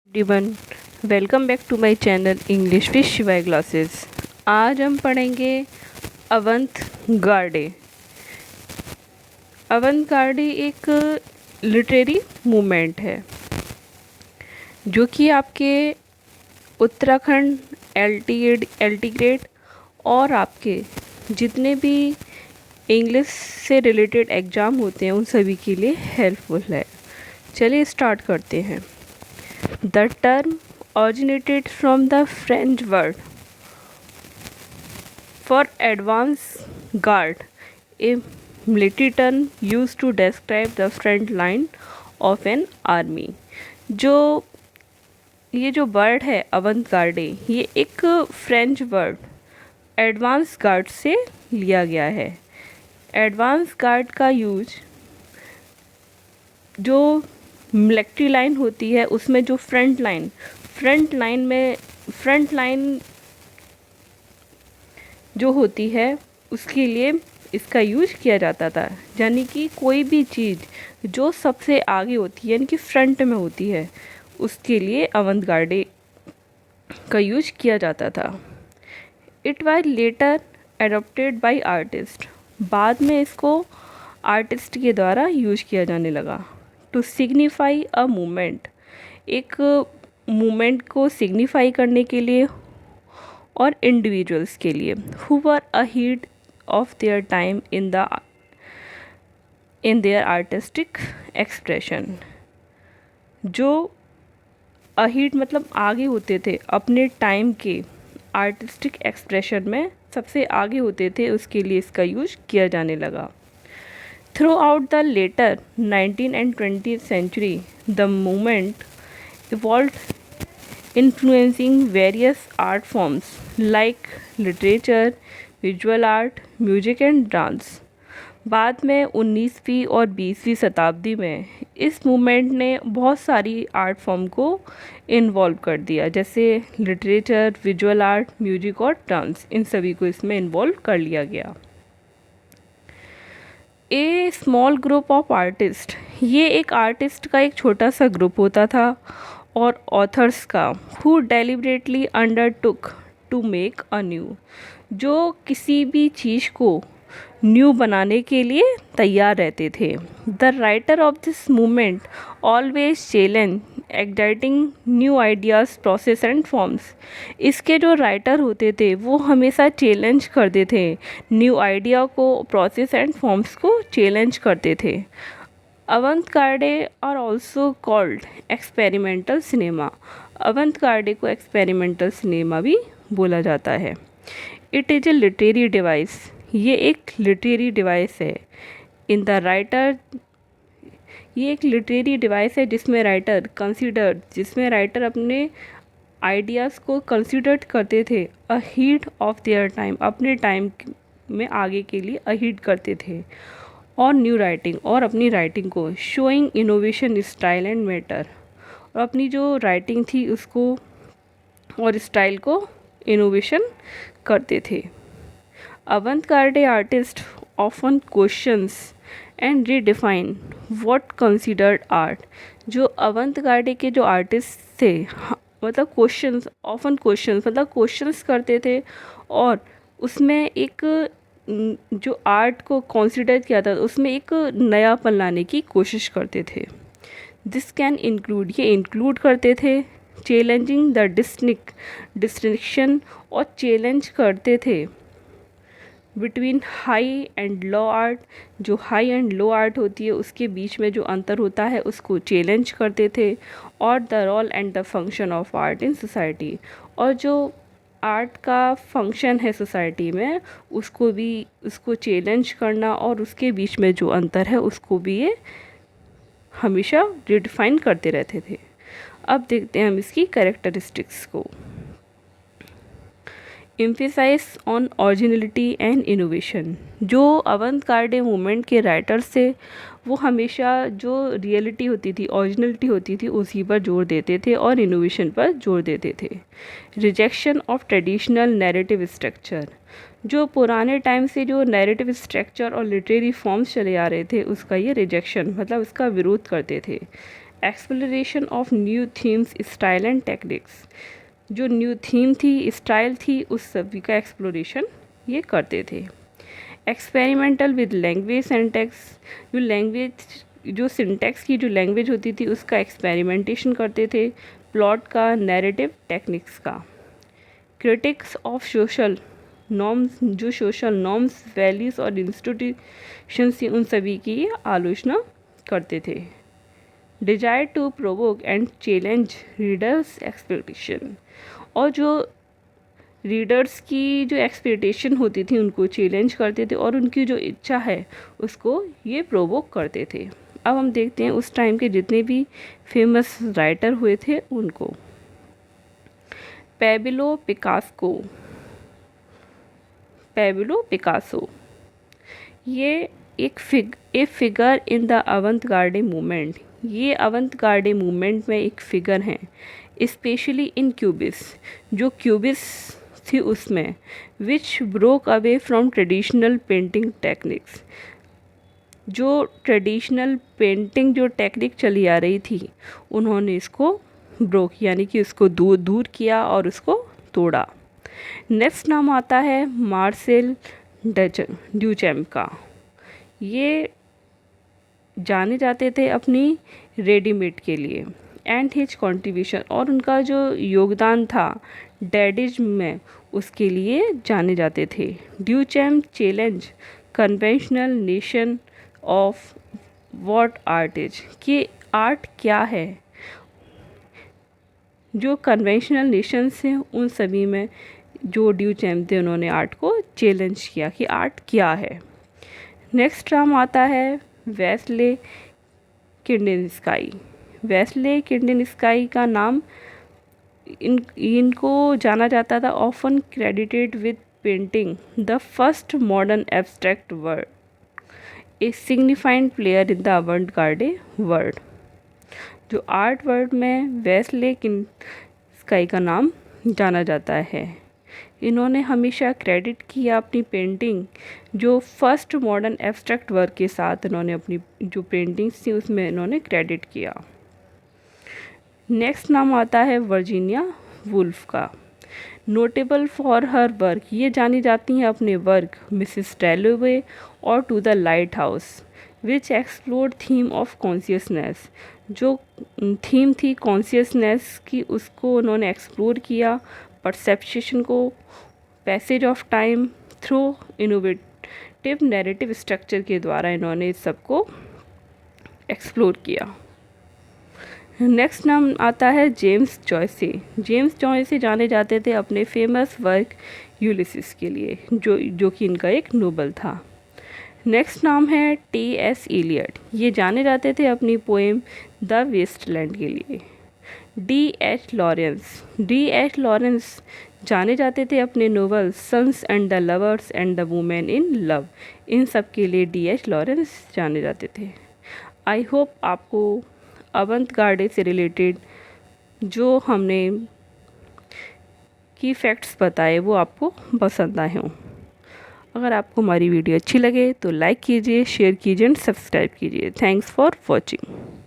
Everyone, welcome back to my channel English with Shivay classes. आज हम पढ़ेंगे अवंत गार्डे। अवंत गार्डे एक लिटरेरी मूवमेंट है जो कि आपके उत्तराखंड एलटी ग्रेड और आपके जितने भी इंग्लिश से रिलेटेड एग्ज़ाम होते हैं उन सभी के लिए हेल्पफुल है। चलिए स्टार्ट करते हैं। The term originated from the French word for advance guard, a military term used to describe the front line of an army। ये जो वर्ड है अवंत गार्डे, ये एक फ्रेंच वर्ड एडवांस गार्ड से लिया गया है। एडवांस गार्ड का यूज जो मिलिट्री लाइन होती है उसमें जो फ्रंट लाइन जो होती है उसके लिए इसका यूज किया जाता था। यानी कि कोई भी चीज़ जो सबसे आगे होती है यानी कि फ्रंट में होती है उसके लिए अवंत गार्डे का यूज किया जाता था। It was later adopted by artist. बाद में इसको आर्टिस्ट के द्वारा यूज किया जाने लगा। टू सिग्निफाई अ मूवमेंट, एक मूवमेंट को सिग्निफाई करने के लिए और इंडिविजुअल्स के लिए who were ahead of their time in their artistic expression. जो अहेड मतलब आगे होते थे अपने टाइम के आर्टिस्टिक एक्सप्रेशन में सबसे आगे होते थे, उसके लिए इसका यूज किया जाने लगा। Throughout the later 19th and 20th century, the movement evolved, influencing various art forms like literature, visual art, music and dance। बाद में 19वीं और 20वीं शताब्दी में इस मूवमेंट ने बहुत सारी आर्ट फॉर्म को इन्वॉल्व कर दिया, जैसे लिटरेचर, विजुअल आर्ट, म्यूजिक और डांस, इन सभी को इसमें इन्वॉल्व कर लिया गया। ए स्मॉल ग्रुप ऑफ आर्टिस्ट, ये एक आर्टिस्ट का एक छोटा सा ग्रुप होता था और ऑथर्स का who deliberately undertook to make a new, जो किसी भी चीज़ को न्यू बनाने के लिए तैयार रहते थे। The writer of this movement always challenge exciting new ideas, process and forms. इसके जो राइटर होते थे वो हमेशा चैलेंज करते थे न्यू आइडिया को, प्रोसेस एंड फॉर्म्स को चैलेंज करते थे। Avant garde are also called experimental cinema. Avant garde को एक्सपेरिमेंटल सिनेमा भी बोला जाता है। It is a literary device, ये एक लिटरेरी डिवाइस है। इन द राइटर, ये एक लिटरेरी डिवाइस है जिसमें राइटर अपने आइडियाज़ को कंसिडर करते थे अहीड ऑफ देयर टाइम, अपने टाइम में आगे के लिए अहीड करते थे, और न्यू राइटिंग, और अपनी राइटिंग को showing innovation, style and matter, और अपनी जो राइटिंग थी उसको और स्टाइल को इनोवेशन करते थे। Avant गार्डे artist often questions and redefine what considered art. जो अवंत गार्डे के जो आर्टिस्ट थे, मतलब क्वेश्चंस करते थे और उसमें एक जो आर्ट को कंसिडर किया था उसमें एक नयापन लाने की कोशिश करते थे। दिस कैन इंक्लूड, ये इंक्लूड करते थे चैलेंजिंग द डिस्टिंक्शन, और चैलेंज करते थे between high and low art, जो हाई एंड लो आर्ट होती है उसके बीच में जो अंतर होता है उसको चैलेंज करते थे, और the role and the function of art in society, और जो आर्ट का फंक्शन है सोसाइटी में उसको चैलेंज करना, और उसके बीच में जो अंतर है उसको भी ये हमेशा रिडिफाइन करते रहते थे। अब देखते हैं हम इसकी कैरेक्टरिस्टिक्स को। Emphasise on originality and innovation, जो अवंत गार्डे मूवमेंट के राइटर्स थे वो हमेशा जो रियलिटी होती थी, ओरिजिनलिटी होती थी, उसी पर जोर देते थे और इनोवेशन पर जोर देते थे। Rejection of traditional narrative structure, जो पुराने टाइम से जो नैरेटिव स्ट्रक्चर और लिटरेरी फॉर्म्स चले आ रहे थे उसका ये रिजेक्शन मतलब उसका विरोध करते थे। Exploration of new themes, style and techniques. जो न्यू थीम थी, स्टाइल थी, उस सभी का एक्सप्लोरेशन ये करते थे। एक्सपेरिमेंटल विद लैंग्वेज सिंटैक्स, जो सिंटैक्स की जो लैंग्वेज होती थी उसका एक्सपेरिमेंटेशन करते थे। प्लॉट का, नैरेटिव टेक्निक्स का। क्रिटिक्स ऑफ सोशल नॉर्म्स, जो सोशल नॉर्म्स, वैल्यूज़ और इंस्टीट्यूशंस थी उन सभी की आलोचना करते थे। Desire to provoke and challenge readers expectation, और जो रीडर्स की जो एक्सपेक्टेशन होती थी उनको चैलेंज करते थे और उनकी जो इच्छा है उसको ये प्रोवोक करते थे। अब हम देखते हैं उस टाइम के जितने भी फेमस राइटर हुए थे उनको। पैब्लो पिकासो, ये एक फिगर इन द अवंत-गार्डे मूवमेंट, ये अवंत-गार्डे मूवमेंट में एक फिगर हैं, स्पेशली इन क्यूबिस, जो क्यूबिस थी उसमें, which broke away from traditional painting techniques, जो ट्रेडिशनल पेंटिंग जो टेक्निक चली आ रही थी उन्होंने इसको ब्रोक यानी कि उसको दूर किया और उसको तोड़ा। नेक्स्ट नाम आता है मार्सेल ड्यूचैम्प का। ये जाने जाते थे अपनी रेडीमेड के लिए एंड हिज कंट्रीब्यूशन, और उनका जो योगदान था डैडिज्म में उसके लिए जाने जाते थे। Duchamp challenge conventional notion of what art is, कि आर्ट क्या है। जो कन्वेंशनल नेशंस हैं उन सभी में जो ड्यूचैम्प थे उन्होंने आर्ट को चैलेंज किया कि आर्ट क्या है। नेक्स्ट नाम आता है वेस्ले किंडेनस्काई। वेस्ले किंडेनस्काई का नाम इनको जाना जाता था often credited with painting the first modern abstract work, a significant player in the avant garde world. जो आर्ट वर्ल्ड में वेस्ले किंडेनस्काई का नाम जाना जाता है। इन्होंने हमेशा क्रेडिट किया अपनी पेंटिंग जो फर्स्ट मॉडर्न एब्स्ट्रैक्ट वर्क के साथ, इन्होंने अपनी जो पेंटिंग्स थी उसमें इन्होंने क्रेडिट किया। नेक्स्ट नाम आता है वर्जीनिया वुल्फ का। नोटेबल फॉर हर वर्क, ये जानी जाती हैं अपने वर्क मिसेस डैलोवे और To the Lighthouse, which explored theme of consciousness, जो थीम थी कॉन्शियसनेस की उसको उन्होंने एक्सप्लोर किया, परसेप्शन को, passage of time through innovative narrative structure के द्वारा इन्होंने इस सबको एक्सप्लोर किया। नेक्स्ट नाम आता है जेम्स जॉयसे। जेम्स जॉयसे जाने जाते थे अपने फेमस वर्क यूलिसिस के लिए, जो कि इनका एक नोबल था। नेक्स्ट नाम है टी.एस. इलियट। ये जाने जाते थे अपनी पोएम द वेस्टलैंड के लिए। डी.एच. लॉरेंस जाने जाते थे अपने novel sons and the lovers and the women in love, इन सब के लिए डी.एच. लॉरेंस जाने जाते थे। आई होप आपको अवंत-गार्डे से रिलेटेड जो हमने की फैक्ट्स बताए वो आपको पसंद आए हों। अगर आपको हमारी वीडियो अच्छी लगे तो लाइक कीजिए, शेयर कीजिए एंड सब्सक्राइब कीजिए। Thanks for watching.